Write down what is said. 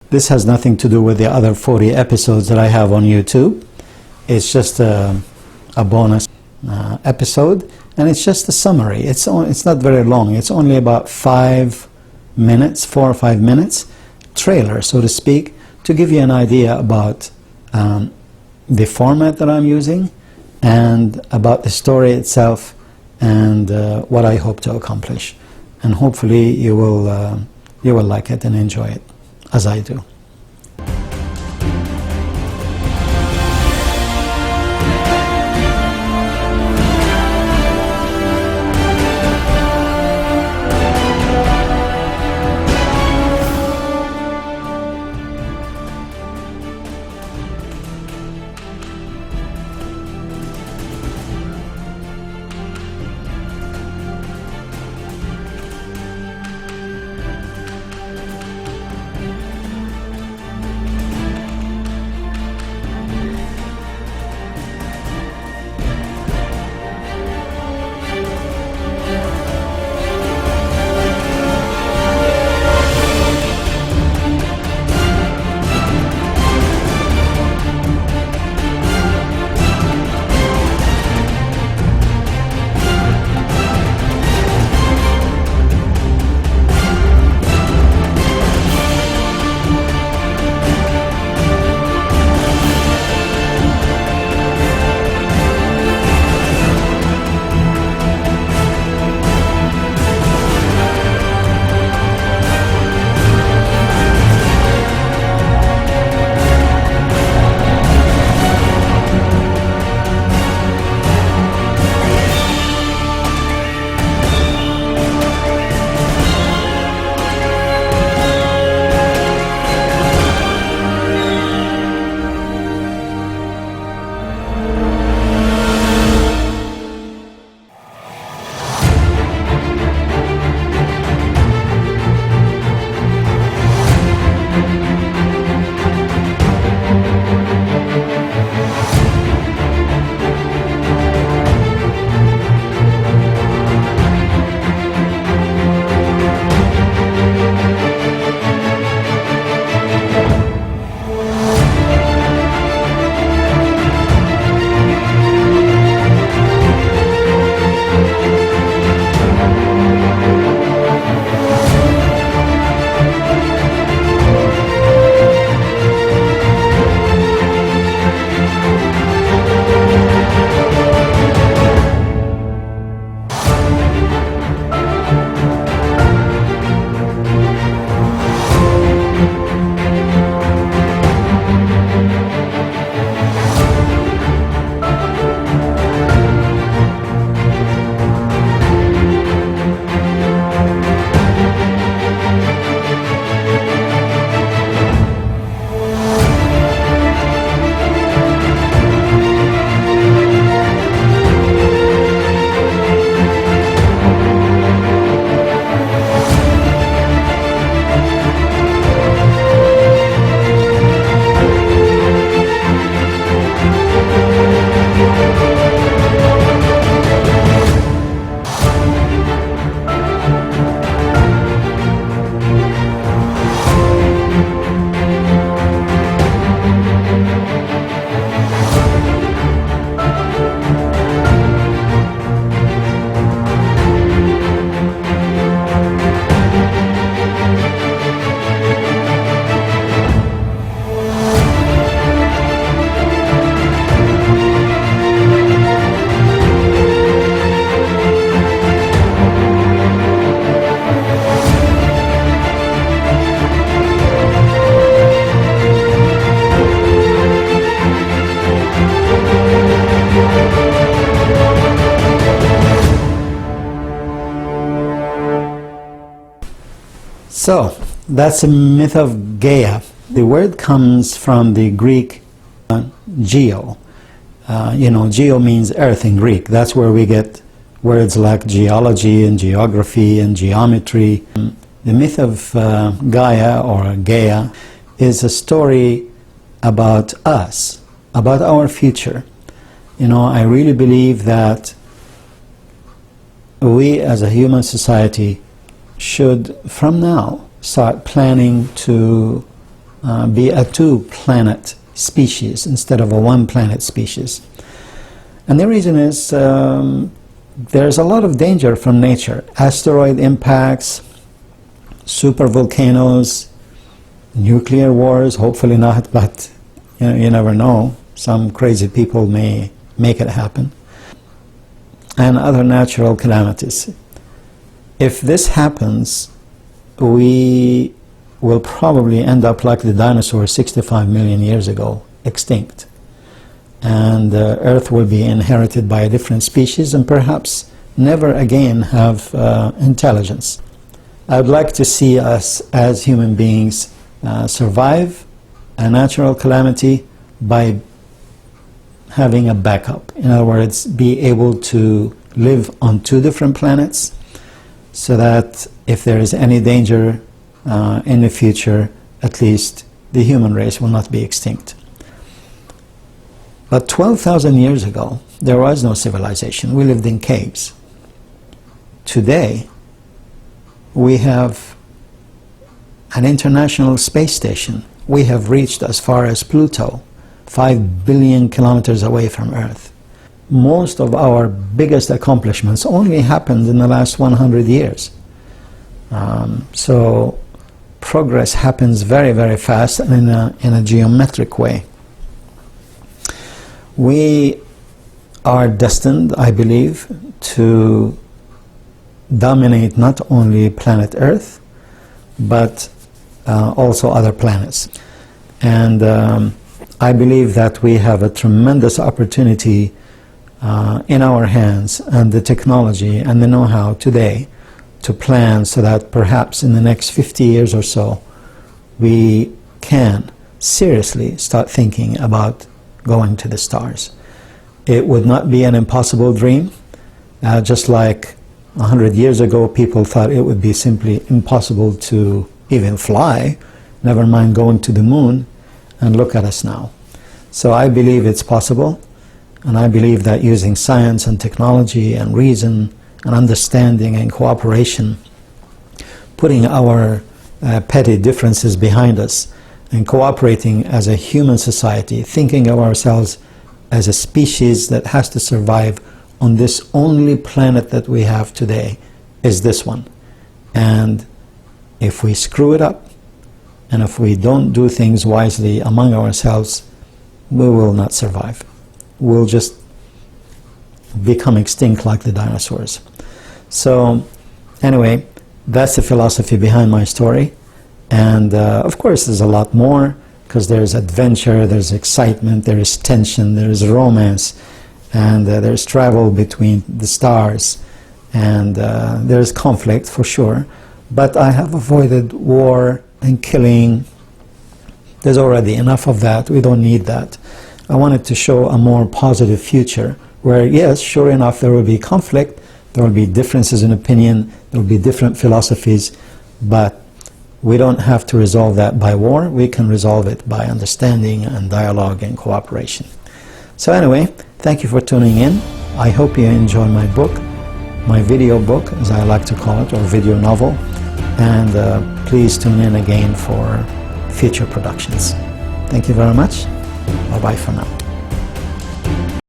This has nothing to do with the other 40 episodes that I have on YouTube. It's just a bonus episode, and it's just a summary. It's not very long. It's only about 5 minutes, 4 or 5 minutes, trailer, so to speak, to give you an idea about the format that I'm using and about the story itself and what I hope to accomplish. And hopefully you will like it and enjoy it, as I do. So, that's the myth of Gaia. The word comes from the Greek geo. Geo means earth in Greek. That's where we get words like geology and geography and geometry. The myth of Gaia or Gaia is a story about us, about our future. I really believe that we as a human society should, from now, start planning to be a two-planet species instead of a one-planet species. And the reason is there's a lot of danger from nature. Asteroid impacts, supervolcanoes, nuclear wars, hopefully not, but you never know. Some crazy people may make it happen. And other natural calamities. If this happens, we will probably end up like the dinosaurs 65 million years ago, extinct. And Earth will be inherited by a different species and perhaps never again have intelligence. I would like to see us as human beings survive a natural calamity by having a backup. In other words, be able to live on two different planets so that if there is any danger in the future, at least the human race will not be extinct. But 12,000 years ago, there was no civilization. We lived in caves. Today, we have an international space station. We have reached as far as Pluto, 5 billion kilometers away from Earth. Most of our biggest accomplishments only happened in the last 100 years. So progress happens very, very fast and in a geometric way. We are destined, I believe, to dominate not only planet Earth, but also other planets. And I believe that we have a tremendous opportunity in our hands, and the technology and the know-how today to plan so that perhaps in the next 50 years or so we can seriously start thinking about going to the stars. It would not be an impossible dream, just like 100 years ago people thought it would be simply impossible to even fly, never mind going to the moon, and look at us now. So I believe it's possible, and I believe that using science and technology and reason and understanding and cooperation, putting our petty differences behind us and cooperating as a human society, thinking of ourselves as a species that has to survive on this only planet that we have today, is this one. And if we screw it up, and if we don't do things wisely among ourselves, we will not survive. We'll just become extinct like the dinosaurs. So anyway, that's the philosophy behind my story. And of course there's a lot more, because there's adventure, there's excitement, there is tension, there is romance, and there's travel between the stars, and there's conflict for sure. But I have avoided war and killing. There's already enough of that. We don't need that. I wanted to show a more positive future where, yes, sure enough, there will be conflict, there will be differences in opinion, there will be different philosophies, but we don't have to resolve that by war. We can resolve it by understanding and dialogue and cooperation. So anyway, thank you for tuning in. I hope you enjoy my book, my video book, as I like to call it, or video novel. And please tune in again for future productions. Thank you very much. Bye-bye for now.